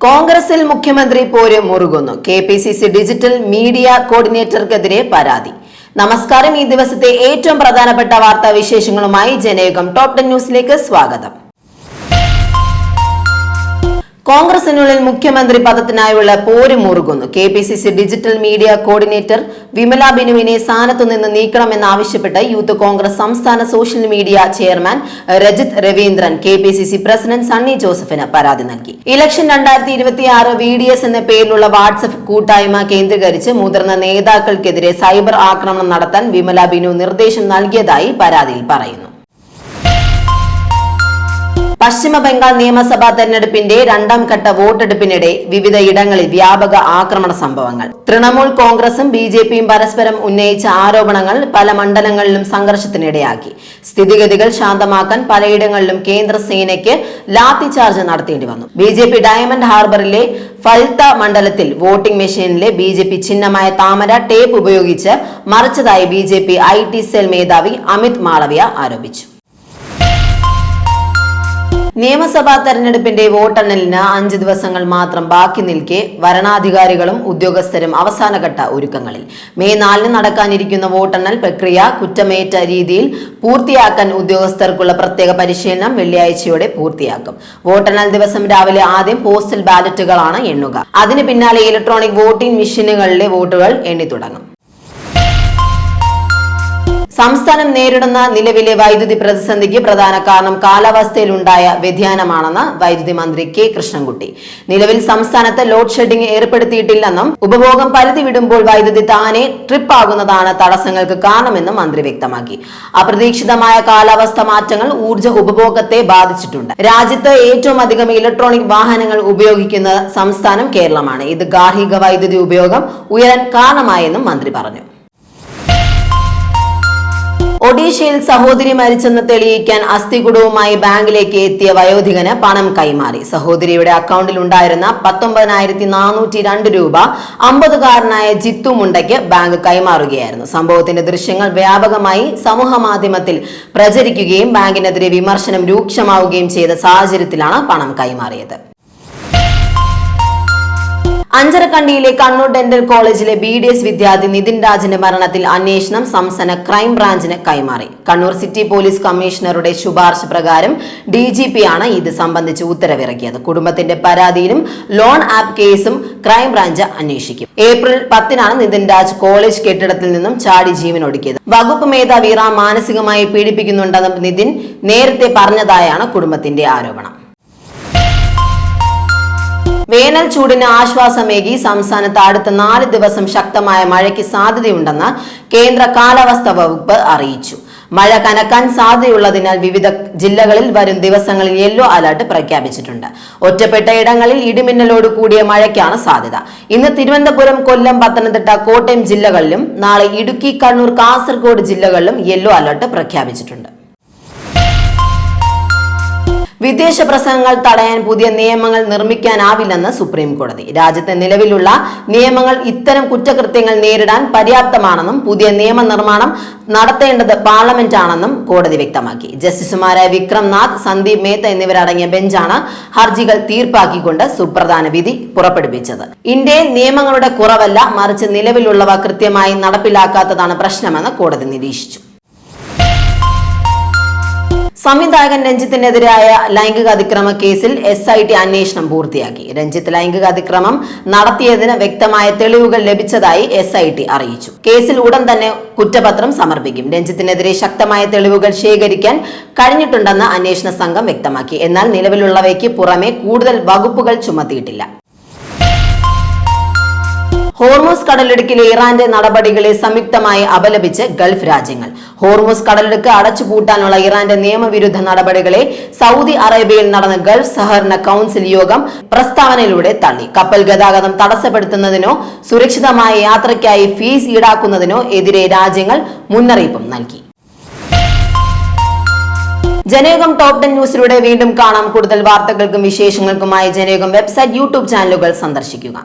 കോൺഗ്രസിൽ മുഖ്യമന്ത്രി പോര് മുറുകുന്നു. കെപിസിസി ഡിജിറ്റൽ മീഡിയ കോർഡിനേറ്റർക്കെതിരെ പരാതി. നമസ്കാരം. ഈ ദിവസത്തെ ഏറ്റവും പ്രധാനപ്പെട്ട വാർത്താ വിശേഷങ്ങളുമായി ജനയുഗം ടോപ് 10 ന്യൂസിലേക്ക് സ്വാഗതം. കോൺഗ്രസിനുള്ളിൽ മുഖ്യമന്ത്രി പദത്തിനായുള്ള പോര് മുറുകുന്നു. KPCC digital media coordinator Vimala ബിനുവിനെ സ്ഥാനത്തു നിന്ന് നീക്കണമെന്നാവശ്യപ്പെട്ട് യൂത്ത് കോൺഗ്രസ് സംസ്ഥാന social media chairman Rajith Raveendran KPCC president Sunny ജോസഫിന് പരാതി നൽകി. ഇലക്ഷൻ 2026 VDS എന്ന പേരിലുള്ള വാട്സ്ആപ്പ് കൂട്ടായ്മ കേന്ദ്രീകരിച്ച് മുതിർന്ന നേതാക്കൾക്കെതിരെ സൈബർ ആക്രമണം നടത്താൻ വിമല ബിനു നിർദ്ദേശം നൽകിയതായി പരാതിയിൽ പറയുന്നു. പശ്ചിമ ബംഗാൾ നിയമസഭാ തെരഞ്ഞെടുപ്പിന്റെ 2ാം ഘട്ട വോട്ടെടുപ്പിനിടെ വിവിധ ഇടങ്ങളിൽ വ്യാപക ആക്രമണ സംഭവങ്ങൾ. തൃണമൂൽ കോൺഗ്രസും BJPയും പരസ്പരം ഉന്നയിച്ച ആരോപണങ്ങൾ പല മണ്ഡലങ്ങളിലും സംഘർഷത്തിനിടയാക്കി. സ്ഥിതിഗതികൾ ശാന്തമാക്കാൻ പലയിടങ്ങളിലും കേന്ദ്ര സേനയ്ക്ക് ലാത്തിചാർജ് നടത്തേണ്ടി വന്നു. BJP ഡയമണ്ട് ഹാർബറിലെ ഫൽത്ത മണ്ഡലത്തിൽ വോട്ടിംഗ് മെഷീനിലെ BJP ചിഹ്നമായ താമര ടേപ്പ് ഉപയോഗിച്ച് മറിച്ചതായി BJP IT സെൽ മേധാവി അമിത് മാളവിയ ആരോപിച്ചു. നിയമസഭാ തെരഞ്ഞെടുപ്പിന്റെ വോട്ടെണ്ണലിന് 5 ദിവസങ്ങൾ മാത്രം ബാക്കി നിൽക്കെ വരണാധികാരികളും ഉദ്യോഗസ്ഥരും അവസാനഘട്ട ഒരുക്കങ്ങളിൽ. മെയ് 4 നടക്കാനിരിക്കുന്ന വോട്ടെണ്ണൽ പ്രക്രിയ കുറ്റമേറ്റ രീതിയിൽ പൂർത്തിയാക്കാൻ ഉദ്യോഗസ്ഥർക്കുള്ള പ്രത്യേക പരിശീലനം വെള്ളിയാഴ്ചയോടെ പൂർത്തിയാക്കും. വോട്ടെണ്ണൽ ദിവസം രാവിലെ ആദ്യം പോസ്റ്റൽ ബാലറ്റുകളാണ് എണ്ണുക. അതിന് പിന്നാലെ ഇലക്ട്രോണിക് വോട്ടിംഗ് മെഷീനുകളിലെ വോട്ടുകൾ എണ്ണി തുടങ്ങും. സംസ്ഥാനം നേരിടുന്ന നിലവിലെ വൈദ്യുതി പ്രതിസന്ധിക്ക് പ്രധാന കാരണം കാലാവസ്ഥയിലുണ്ടായ വ്യതിയാനമാണെന്ന് വൈദ്യുതി മന്ത്രി കെ കൃഷ്ണൻകുട്ടി. നിലവിൽ സംസ്ഥാനത്ത് ലോഡ് ഷെഡിംഗ് ഏർപ്പെടുത്തിയിട്ടില്ലെന്നും ഉപഭോഗം പരിധി വിടുമ്പോൾ വൈദ്യുതി താനെ ട്രിപ്പ് ആകുന്നതാണ് തടസ്സങ്ങൾക്ക് കാരണമെന്നും മന്ത്രി വ്യക്തമാക്കി. അപ്രതീക്ഷിതമായ കാലാവസ്ഥ മാറ്റങ്ങൾ ഊർജ്ജ ഉപഭോഗത്തെ ബാധിച്ചിട്ടുണ്ട്. രാജ്യത്ത് ഏറ്റവും അധികം ഇലക്ട്രോണിക് വാഹനങ്ങൾ ഉപയോഗിക്കുന്ന സംസ്ഥാനം കേരളമാണ്. ഇത് ഗാർഹിക വൈദ്യുതി ഉപയോഗം ഉയരാൻ കാരണമായെന്നും മന്ത്രി പറഞ്ഞു. ഒഡീഷയിൽ സഹോദരി മരിച്ചെന്ന് തെളിയിക്കാൻ അസ്ഥികൂടവുമായി ബാങ്കിലേക്ക് എത്തിയ വയോധികന് പണം കൈമാറി. സഹോദരിയുടെ അക്കൗണ്ടിൽ ഉണ്ടായിരുന്ന 19,402 രൂപ 50-കാരനായ ജിത്തു മുണ്ടയ്ക്ക് ബാങ്ക് കൈമാറുകയായിരുന്നു. സംഭവത്തിന്റെ ദൃശ്യങ്ങൾ വ്യാപകമായി സമൂഹ മാധ്യമത്തിൽ പ്രചരിക്കുകയും ബാങ്കിനെതിരെ വിമർശനം രൂക്ഷമാവുകയും ചെയ്ത സാഹചര്യത്തിലാണ് പണം കൈമാറിയത്. അഞ്ചരക്കണ്ടിയിലെ കണ്ണൂർ ഡെന്റൽ കോളേജിലെ BDS വിദ്യാർത്ഥി നിതിൻ രാജിന്റെ മരണത്തിൽ അന്വേഷണം സംസ്ഥാന ക്രൈം ബ്രാഞ്ചിന് കൈമാറി. കണ്ണൂർ സിറ്റി പോലീസ് കമ്മീഷണറുടെ ശുപാർശ പ്രകാരം DGP-യാണ് ഇത് സംബന്ധിച്ച് ഉത്തരവിറക്കിയത്. കുടുംബത്തിന്റെ പരാതിയിലും ലോൺ ആപ്പ് കേസും ക്രൈംബ്രാഞ്ച് അന്വേഷിക്കും. ഏപ്രിൽ 10-നാണ് നിതിൻ രാജ് കോളേജ് കെട്ടിടത്തിൽ നിന്നും ചാടി ജീവനൊടുക്കിയത്. വകുപ്പ് മേധാവി റാം മാനസികമായി പീഡിപ്പിക്കുന്നുണ്ടെന്ന് നിതിൻ നേരത്തെ പറഞ്ഞതായാണ് കുടുംബത്തിന്റെ ആരോപണം. വേനൽ ചൂടിന് ആശ്വാസമേകി സംസ്ഥാനത്ത് അടുത്ത 4 ദിവസം ശക്തമായ മഴയ്ക്ക് സാധ്യതയുണ്ടെന്ന് കേന്ദ്ര കാലാവസ്ഥാ വകുപ്പ് അറിയിച്ചു. മഴ കനക്കാൻ സാധ്യതയുള്ളതിനാൽ വിവിധ ജില്ലകളിൽ വരും ദിവസങ്ങളിൽ യെല്ലോ അലർട്ട് പ്രഖ്യാപിച്ചിട്ടുണ്ട്. ഒറ്റപ്പെട്ട ഇടങ്ങളിൽ ഇടിമിന്നലോട് കൂടിയ മഴയ്ക്കാണ് സാധ്യത. ഇന്ന് തിരുവനന്തപുരം, കൊല്ലം, പത്തനംതിട്ട, കോട്ടയം ജില്ലകളിലും നാളെ ഇടുക്കി, കണ്ണൂർ, കാസർഗോഡ് ജില്ലകളിലും യെല്ലോ അലർട്ട് പ്രഖ്യാപിച്ചിട്ടുണ്ട്. വിദേശ പ്രസംഗങ്ങൾ തടയാൻ പുതിയ നിയമങ്ങൾ നിർമ്മിക്കാനാവില്ലെന്ന് സുപ്രീം കോടതി. രാജ്യത്തെ നിലവിലുള്ള നിയമങ്ങൾ ഇത്തരം കുറ്റകൃത്യങ്ങൾ നേരിടാൻ പര്യാപ്തമാണെന്നും പുതിയ നിയമനിർമ്മാണം നടത്തേണ്ടത് പാർലമെന്റാണെന്നും കോടതി വ്യക്തമാക്കി. ജസ്റ്റിസുമാരായ വിക്രം നാഥ്, സന്ദീപ് മേത്ത എന്നിവരടങ്ങിയ ബെഞ്ചാണ് ഹർജികൾ തീർപ്പാക്കിക്കൊണ്ട് സുപ്രധാന വിധി പുറപ്പെടുവിച്ചത്. ഇന്ത്യയിൽ നിയമങ്ങളുടെ കുറവല്ല, മറിച്ച് നിലവിലുള്ളവ കൃത്യമായി നടപ്പിലാക്കാത്തതാണ് പ്രശ്നമെന്ന് കോടതി നിരീക്ഷിച്ചു. സംവിധായകൻ രഞ്ജിത്തിനെതിരായ ലൈംഗിക അതിക്രമ കേസിൽ SIT അന്വേഷണം പൂർത്തിയാക്കി. രഞ്ജിത്ത് ലൈംഗിക അതിക്രമം നടത്തിയതിന് വ്യക്തമായ തെളിവുകൾ ലഭിച്ചതായി SIT അറിയിച്ചു. കേസിൽ ഉടൻ തന്നെ കുറ്റപത്രം സമർപ്പിക്കും. രഞ്ജിത്തിനെതിരെ ശക്തമായ തെളിവുകൾ ശേഖരിക്കാൻ കഴിഞ്ഞിട്ടുണ്ടെന്ന് അന്വേഷണ സംഘം വ്യക്തമാക്കി. എന്നാൽ നിലവിലുള്ളവയ്ക്ക് പുറമെ കൂടുതൽ വകുപ്പുകൾ ചുമത്തിയിട്ടില്ല. ഹോർമൂസ് കടലിടുക്കിലെ ഇറാന്റെ നടപടികളെ സംയുക്തമായി അപലപിച്ച് ഗൾഫ് രാജ്യങ്ങൾ. ഹോർമൂസ് കടലിടുക്ക് അടച്ചുപൂട്ടാനുള്ള ഇറാന്റെ നിയമവിരുദ്ധ നടപടികളെ സൗദി അറേബ്യയിൽ നടന്ന ഗൾഫ് സഹകരണ കൗൺസിൽ യോഗം പ്രസ്താവനയിലൂടെ തള്ളി. കപ്പൽ ഗതാഗതം തടസ്സപ്പെടുത്തുന്നതിനോ സുരക്ഷിതമായ യാത്രയ്ക്കായി ഫീസ് ഈടാക്കുന്നതിനോ എതിരെ രാജ്യങ്ങൾ മുന്നറിയിപ്പും നൽകി. ജനയുഗം ടോപ് 10 ന്യൂസിലൂടെ വീണ്ടും കാണാം. കൂടുതൽ വാർത്തകൾക്കും വിശേഷങ്ങൾക്കുമായി ജനയുഗം വെബ്സൈറ്റ്, YouTube ചാനലുകൾ സന്ദർശിക്കുക.